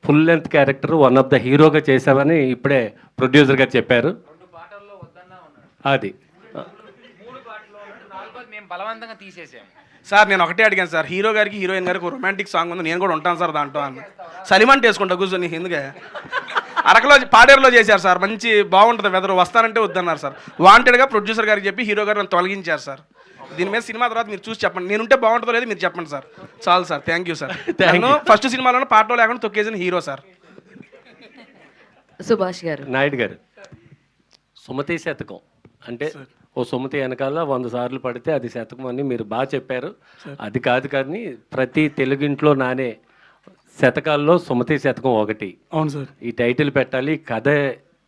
full length character one of the హీరోగా చేశామని ఇప్పుడే ప్రొడ్యూసర్ గారు చెప్పారు. అది బలవంతంగా తీసేసాం సార్. నేను ఒకటే అడిగాను సార్, హీరో గారికి హీరోయిన్ గారికి ఒక రొమాంటిక్ సాంగ్ ఉంది, నేను కూడా ఉంటాను సార్ దాంట్లో అని. సలిమంట్ వేసుకుంటా కూర్చొని, ఎందుకే అరకలో పాడేరులో చేశారు సార్, మంచి బాగుంటుంది వెదర్, వస్తానంటే వద్దన్నారు సార్. వాంటెడ్గా ప్రొడ్యూసర్ గారికి చెప్పి హీరో గారు నన్ను తొలగించారు సార్. దీని మీద సినిమా తర్వాత మీరు చూసి చెప్పండి, నేను ఉంటే బాగుంటుందో లేదు మీరు చెప్పండి సార్. చాలు సార్, థ్యాంక్ యూ సార్. నేను ఫస్ట్ సినిమాలోనే పాటలో లేకుండా తొక్కేసిన హీరో సార్. సుభాష్ గారు, నాయుడు గారు, సుమతి శతకం అంటే ఓ సుమతి వెనకాల 100 సార్లు పడితే అది శతకం అని మీరు బాగా చెప్పారు. అది కాదు కానీ ప్రతి తెలుగింట్లో నానే శతకాల్లో సుమతి శతకం ఒకటి. అవును సార్. ఈ టైటిల్ పెట్టాలి, కథ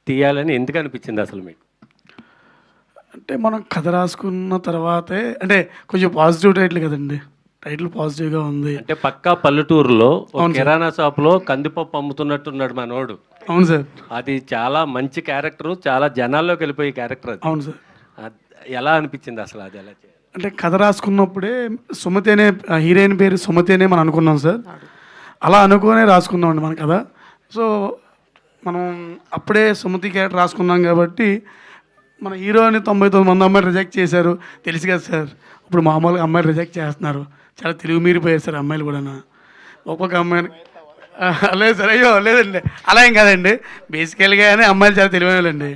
తీయాలని ఎందుకు అనిపించింది అసలు మీకు? అంటే మనం కథ రాసుకున్న తర్వాతే, అంటే కొంచెం పాజిటివ్ టైటిల్ కదండి, టైటిల్ పాజిటివ్గా ఉంది. అంటే పక్కా పల్లెటూరులో కిరాణా షాప్లో కందిపప్పు అమ్ముతున్నట్టున్నాడు మనోడు. అవును సార్. అది చాలా మంచి క్యారెక్టర్, చాలా జనాల్లోకి వెళ్ళిపోయే క్యారెక్టర్ అది. అవును సార్. ఎలా అనిపించింది అసలు అది ఎలా చేయాలి? అంటే కథ రాసుకున్నప్పుడే సుమతి అనే హీరోయిన్ పేరు సుమతి అనే మనం అనుకున్నాం సార్. అలా అనుకునే రాసుకున్నామండి మన కథ. సో మనం అప్పుడే సుమతి క్యారెక్టర్ రాసుకున్నాం కాబట్టి మన హీరోని 99 మంది అమ్మాయిలు రిజెక్ట్ చేశారు తెలుసు కదా సార్. ఇప్పుడు మామూలుగా అమ్మాయిలు రిజెక్ట్ చేస్తున్నారు. చాలా తెలుగు మీరిపోయారు సార్ అమ్మాయిలు కూడా. ఒక్కొక్క అమ్మాయిని లేదు సార్, అయ్యో లేదండి అలా ఏం కాదండి. బేసికల్గానే అమ్మాయిలు చాలా తెలివైనలండి.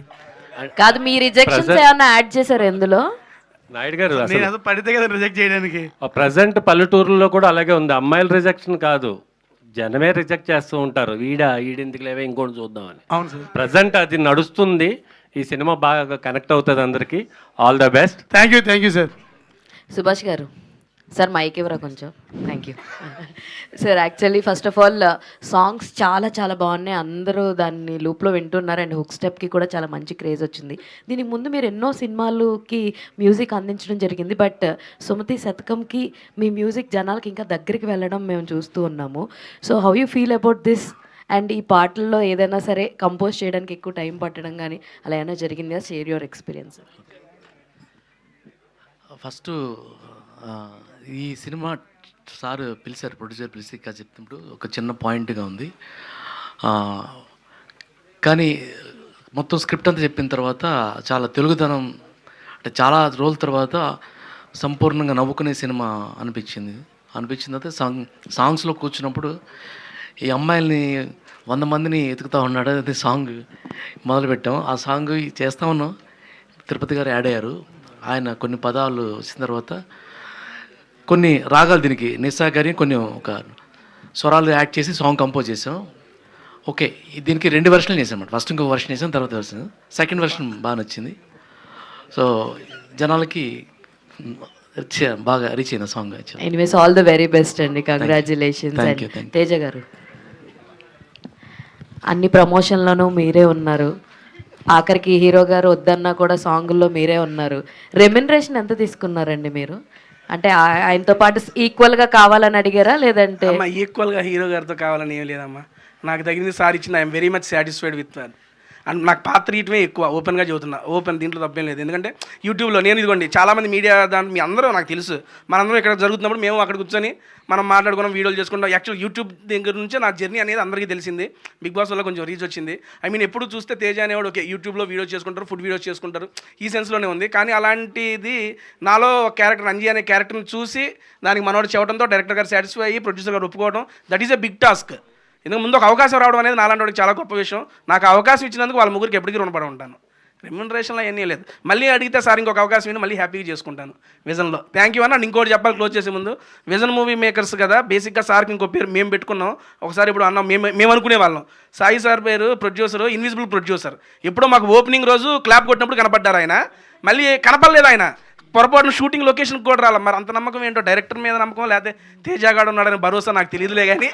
కాదు, మీ రిజెక్షన్స్ ఏమన్నా యాడ్ చేశారు ఎందులో? నాయుడు గారు నేను అసలు పడితే కదా రిజెక్ట్ చేయడానికి. ప్రజెంట్ పల్లెటూరులో కూడా అలాగే ఉంది. అమ్మాయిల రిజెక్షన్ కాదు, జనమే రిజెక్ట్ చేస్తూ ఉంటారు. ఈడెందుకు లేవే ఇంకోటి చూద్దామని. అవును సార్, ప్రజెంట్ అది నడుస్తుంది. ఈ సినిమా బాగా కనెక్ట్ అవుతుంది అందరికీ. All the best. Thank you sir. Subhash గారు సార్ మైక్ ఇవ్వరా కొంచెం. Thank you sir. Actually first of all songs చాలా చాలా బాగున్నాయి. అందరూ దాన్ని లూప్లో వింటున్నారు. అండ్ హుక్ స్టెప్కి కూడా చాలా మంచి క్రేజ్ వచ్చింది. దీనికి ముందు మీరు ఎన్నో సినిమాలకి మ్యూజిక్ అందించడం జరిగింది. బట్ సుమతి శతకంకి మీ మ్యూజిక్ జనాలకి ఇంకా దగ్గరికి వెళ్ళడం మేము చూస్తూ ఉన్నాము. So how you feel about this? And ఈ పాటల్లో ఏదైనా సరే కంపోజ్ చేయడానికి ఎక్కువ టైం పట్టడం కానీ అలా ఏమైనా జరిగిందా? Share your experience. ఫస్ట్ ఈ సినిమా సార్ పిలిచారు, ప్రొడ్యూసర్ పిలిచి ఇంకా చెప్తున్నప్పుడు ఒక చిన్న పాయింట్గా ఉంది. కానీ మొత్తం స్క్రిప్ట్ అంతా చెప్పిన తర్వాత చాలా తెలుగుదనం, అంటే చాలా రోజుల తర్వాత సంపూర్ణంగా నవ్వుకునే సినిమా అనిపించిన తర్వాత సాంగ్స్లో కూర్చున్నప్పుడు ఈ అమ్మాయిల్ని 100 మందిని ఎతుకుతూ ఉన్నాడు. అదే సాంగ్ మొదలుపెట్టాం. ఆ సాంగ్ చేస్తా ఉన్నాం. తిరుపతి గారు యాడ్ అయ్యారు. ఆయన కొన్ని పదాలు వచ్చిన తర్వాత కొన్ని రాగాలు దీనికి నిస్సా గారి కొన్ని ఒక స్వరాలు యాడ్ చేసి సాంగ్ కంపోజ్ చేసాం. ఓకే, దీనికి 2 వెర్షన్లు చేసాం అన్నమాట. ఫస్ట్ ఇంకో వెర్షన్ చేసాం, తర్వాత వెర్షన్. సెకండ్ వెర్షన్ బాగా నచ్చింది. సో జనాలకి బాగా రీచ్ అయిన song. Anyways all the very best అండి. కంగ్రాచులేషన్స్. తేజ గారు అన్ని ప్రమోషన్లోనూ మీరే ఉన్నారు. ఆఖరికి హీరో గారు వద్దన్నా కూడా సాంగుల్లో మీరే ఉన్నారు. రెమ్యునరేషన్ ఎంత తీసుకున్నారండి మీరు? అంటే ఆయనతో పాటు ఈక్వల్గా కావాలని అడిగారా లేదంటే? ఈక్వల్గా హీరో గారితో కావాలని ఏం లేదమ్మా. నాకు తగినది సార్ ఇచ్చింది. I'm very much satisfied with that. And నాకు పాత్ర ఇయటమే ఎక్కువ. ఓపెన్గా చెబుతున్నా, దీంట్లో తప్పేం లేదు. ఎందుకంటే యూట్యూబ్లో నేను ఇదిగోండి చాలామంది మీడియా మీ అందరూ నాకు తెలుసు. మనందరం ఇక్కడ జరుగుతున్నప్పుడు మేము అక్కడ కూర్చొని మనం మాట్లాడుకున్నాం, వీడియోలు చేసుకుంటాం. యాక్చువల్ యూట్యూబ్ దగ్గర నుంచే నా జర్నీ అనేది అందరికీ తెలిసింది. బిగ్ బాస్ వల్ల కొంచెం రీచ్ వచ్చింది. ఐ మీన్ ఎప్పుడు చూస్తే తేజ అనేవాడు ఓకే యూట్యూబ్లో వీడియోస్ చేసుకుంటారు, ఫుడ్ వీడియోస్ చేసుకుంటారు, ఈ సెన్స్లోనే ఉంది. కానీ అలాంటిది నాలో క్యారెక్టర్ అంజీ అనే క్యారెక్టర్ని చూసి దానికి మనోడు చెప్పడంతో డైరెక్టర్ గారు సాటిస్ఫై అయ్యి ప్రొడ్యూసర్ గారు ఒప్పుకోవడం, that is a big task. ఇందుకు ముందు ఒక అవకాశం రావడం అనేది నాలాంటి వాడికి చాలా గొప్ప విషయం. నాకు అవకాశం ఇచ్చినందుకు వాళ్ళ ముగ్గురికి ఎప్పటికీ రుణపడి ఉంటాను. రెమ్యునరేషన్లో అవన్నీ లేదు. మళ్ళీ అడిగితే సార్ ఇంకొక అవకాశం ఇవ్వండి, మళ్ళీ హ్యాపీగా చేసుకుంటాను విజన్లో. థ్యాంక్ యూ అన్న. ఇంకోటి చెప్పాలి క్లోజ్ చేసే ముందు, విజన్ మూవీ మేకర్స్ కదా బేసిక్గా సార్కి ఇంకో పేరు మేము పెట్టుకున్నాం. ఒకసారి ఇప్పుడు అన్నాం, మేము అనుకునే వాళ్ళం. సాయి సార్ పేరు ప్రొడ్యూసర్, ఇన్విజిబుల్ ప్రొడ్యూసర్. ఎప్పుడో మాకు ఓపెనింగ్ రోజు క్లాప్ కొట్టినప్పుడు కనపడ్డారు ఆయన, మళ్ళీ కనపడలేదు ఆయన. పొరపాటున షూటింగ్ లొకేషన్కి కూడా రాలి. మరి అంత నమ్మకం ఏంటో, డైరెక్టర్ మీద నమ్మకం లేకపోతే తేజగాడు ఉన్నాడని భరోసా నాకు తెలియదులే. కానీ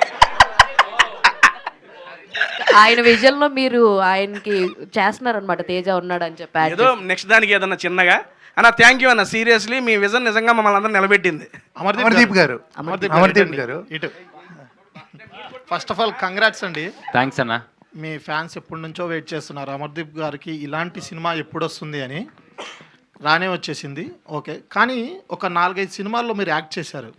ఆయన విజన్లో మీరు ఆయనకి చేస్తున్నారనమాట, తేజ ఉన్నాడు అని చెప్పి. ఏదో నెక్స్ట్ దానికి ఏదన్నా చిన్నగా అన్న. థ్యాంక్ యూ అన్న. సీరియస్లీ మీ విజన్ నిజంగా మమ్మల్ని అందరూ నిలబెట్టింది. అమర్దీప్ గారు ఇటు. ఫస్ట్ ఆఫ్ ఆల్ కంగ్రాట్స్ అండి. థ్యాంక్స్ అన్న. మీ ఫ్యాన్స్ ఎప్పటి నుంచో వెయిట్ చేస్తున్నారు అమర్దీప్ గారికి ఇలాంటి సినిమా ఎప్పుడు వస్తుంది అని. రానే వచ్చేసింది, ఓకే. కానీ ఒక 4-5 సినిమాల్లో మీరు యాక్ట్ చేశారు,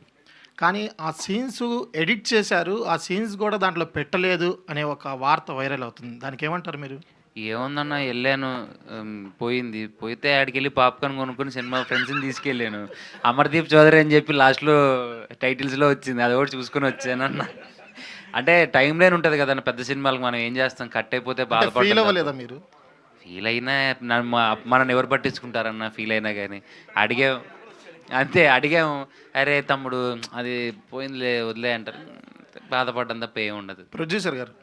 కానీ ఆ సీన్స్ ఎడిట్ చేశారు, ఆ సీన్స్ కూడా దాంట్లో పెట్టలేదు అనే ఒక వార్త వైరల్ అవుతుంది. దానికి ఏమంటారు మీరు? ఏముందన్న, వెళ్ళాను, పోయితే ఆడికి వెళ్ళి పాప్కార్న్ కొనుక్కొని సినిమా ఫ్రెండ్స్ని తీసుకెళ్ళాను. అమర్దీప్ చౌదరి అని చెప్పి లాస్ట్లో టైటిల్స్లో వచ్చింది, అది కూడా చూసుకొని వచ్చానన్న. అంటే టైం లైన్ ఉంటుంది కదన్న పెద్ద సినిమాలకు, మనం ఏం చేస్తాం, కట్ అయిపోతే బాధపడలేదా మీరు? ఫీల్ అయినా మనల్ని ఎవరు పట్టించుకుంటారన్న, ఫీల్ అయినా కానీ అడిగాం అంతే. అడిగాము, అరే తమ్ముడు అది పోయిందిలే వదిలే అంటారు, బాధపడడం తప్ప ఏమి ఉండదు. ప్రొడ్యూసర్ గారు,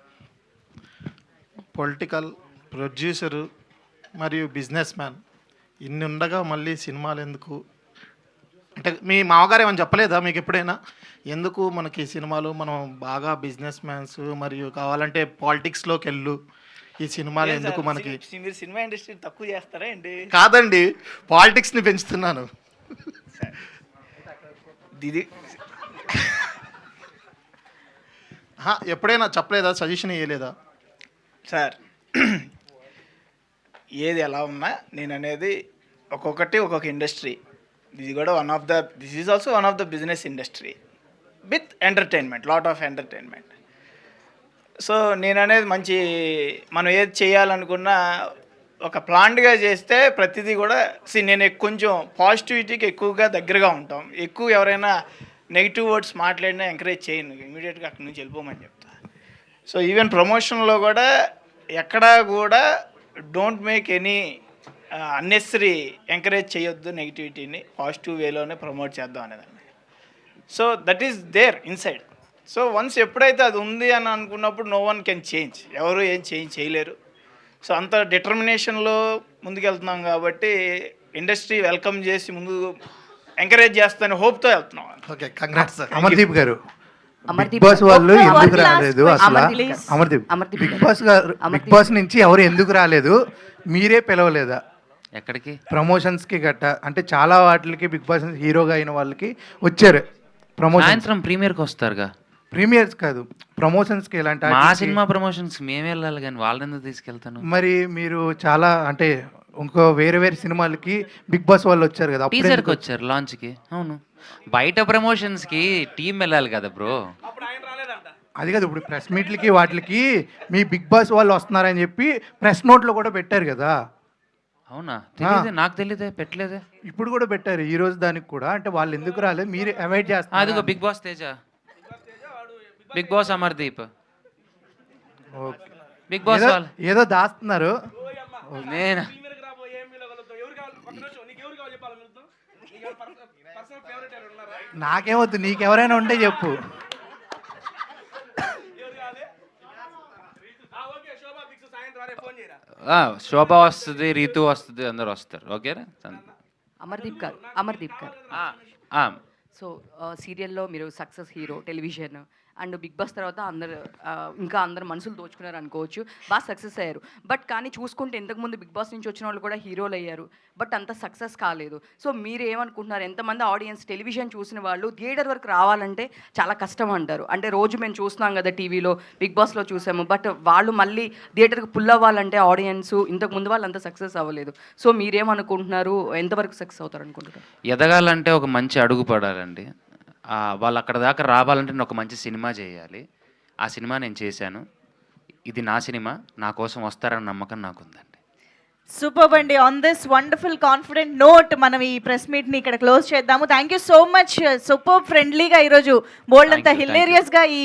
పొలిటికల్ ప్రొడ్యూసరు మరియు బిజినెస్ మ్యాన్ ఇన్ని ఉండగా మళ్ళీ సినిమాలు ఎందుకు? అంటే మీ మామగారు ఏమని చెప్పలేదా మీకు ఎప్పుడైనా? ఎందుకు మనకి సినిమాలు, మనం బాగా బిజినెస్ మ్యాన్స్ మరియు కావాలంటే పాలిటిక్స్లోకి వెళ్ళు, ఈ సినిమాలు ఎందుకు మనకి? మీరు సినిమా ఇండస్ట్రీ తక్కువ చేస్తారా ఏంటి? కాదండి, పాలిటిక్స్ని పెంచుతున్నాను. ఇది ఎప్పుడైనా చెప్పలేదా, సజెషన్ ఇవ్వలేదా? సార్ ఏది ఎలా ఉన్నా నేను అనేది ఒక్కొక్కటి ఒక్కొక్క ఇండస్ట్రీ. ఇది కూడా this is also one of the business industry with entertainment, lot of entertainment. So నేను అనేది మంచి, మనం ఏది చేయాలనుకున్నా ఒక ప్లాన్డ్గా చేస్తే ప్రతిదీ కూడా నేను కొంచెం పాజిటివిటీకి ఎక్కువగా దగ్గరగా ఉంటాం. ఎక్కువ ఎవరైనా నెగిటివ్ వర్డ్స్ మాట్లాడినా ఎంకరేజ్ చేయను, ఇమీడియట్గా అక్కడి నుంచి వెళ్ళిపోమని చెప్తా. సో ఈవెన్ ప్రమోషన్లో కూడా ఎక్కడా కూడా don't make any unnecessary encourage చేయొద్దు, నెగిటివిటీని పాజిటివ్ వేలోనే ప్రమోట్ చేద్దాం అనేదాన్ని. So that is there inside. So once ఎప్పుడైతే అది ఉంది అని అనుకున్నప్పుడు నో వన్ కెన్ చేంజ్, ఎవరు ఏం చేంజ్ చేయలేరు. సో అంత డిటర్మినేషన్లో ముందుకెళ్తున్నాం కాబట్టి ఇండస్ట్రీ వెల్కమ్ చేసి ముందు ఎంకరేజ్ చేస్తాను హోప్తో వెళ్తున్నాం. Okay, congrats sir. అమర్దీప్ గారు, బిగ్ బాస్ వాళ్ళు ఎందుకు రాలేదు అసలు? అమర్దీప్, బిగ్ బాస్ నుంచి ఎవరు ఎందుకు రాలేదు? మీరే పిలవలేదా ఎక్కడికి? ప్రమోషన్స్కి గట్ట, అంటే చాలా వాటికి బిగ్ బాస్ హీరోగా అయిన వాళ్ళకి వచ్చారు ప్రమోషన్. సాయంత్రం ప్రీమియర్కి వస్తారుగా. ప్రీమియర్స్ కాదు, ప్రమోషన్స్కి ఎలాంటి మా సినిమా ప్రమోషన్స్ మేము వెళ్ళాలి కానీ వాళ్ళని ఎందుకు తీసుకెళ్తాను? మరి మీరు చాలా అంటే ఇంకో వేరే వేరే సినిమాలకి బిగ్ బాస్ వాళ్ళు వచ్చారు కదా, టీజర్కి వచ్చారు, లాంచ్కి. అవును, బయట ప్రమోషన్స్కి టీం వెళ్ళాలి కదా బ్రో. అది కాదు, ఇప్పుడు ప్రెస్ మీట్లకి వాటికి మీ బిగ్ బాస్ వాళ్ళు వస్తున్నారని చెప్పి ప్రెస్ నోట్లో కూడా పెట్టారు కదా. అవునా? తెలియదే, నాకు తెలియదే, పెట్టలేదే. ఇప్పుడు కూడా పెట్టారు ఈ రోజు దానికి కూడా. అంటే వాళ్ళు ఎందుకు రాలేదు, మీరు అవాయిడ్ చేస్తారు. అదిగో బిగ్ బాస్ తేజ, బిగ్ బాస్ అమర్దీప్, బిగ్ బాస్ వాళ్ళు ఏదో దాస్తున్నారు. నేను నాకేమొద్దు, నీకెవరైనా ఉంటే చెప్పు. శోభ వస్తుంది, రీతు వస్తుంది, అందరు వస్తారు. ఓకేనా? అమర్దీప్ గారు సో సీరియల్లో మీరు success hero, television and Bigg Boss తర్వాత ఇంకా అందరు మనసులు దోచుకున్నారు అనుకోవచ్చు, బాగా సక్సెస్ అయ్యారు. బట్ కానీ చూసుకుంటే ఇంతకుముందు బిగ్ బాస్ నుంచి వచ్చిన వాళ్ళు కూడా హీరోలు అయ్యారు, బట్ అంత సక్సెస్ కాలేదు. సో మీరు ఏమనుకుంటున్నారు? ఎంతమంది ఆడియన్స్ టెలివిజన్ చూసిన వాళ్ళు థియేటర్ వరకు రావాలంటే చాలా కష్టం అంటారు. అంటే రోజు మేము చూస్తున్నాం కదా టీవీలో, బిగ్ బాస్లో చూసాము, బట్ వాళ్ళు మళ్ళీ థియేటర్కి పుల్ అవ్వాలంటే ఆడియన్స్ ఇంతకుముందు వాళ్ళు అంత సక్సెస్ అవ్వలేదు. సో మీరేమనుకుంటున్నారు? ఎంతవరకు సక్సెస్ అవుతారు అనుకుంటున్నారు? ఎదగాలంటే ఒక మంచి అడుగు పడాలండి. వాళ్ళు అక్కడ దాకా రావాలంటే నేను ఒక మంచి సినిమా చేయాలి. ఆ సినిమా నేను చేశాను. ఇది నా సినిమా, నా కోసం వస్తారన్న నమ్మకం నాకుందండి. సూపర్ అండి. On this wonderful confident note మనం ఈ ప్రెస్ మీట్ని ఇక్కడ క్లోజ్ చేద్దాము. Thank you so much. Super ఫ్రెండ్లీగా ఈరోజు బోల్డ్ అంతా హిలేరియస్గా ఈ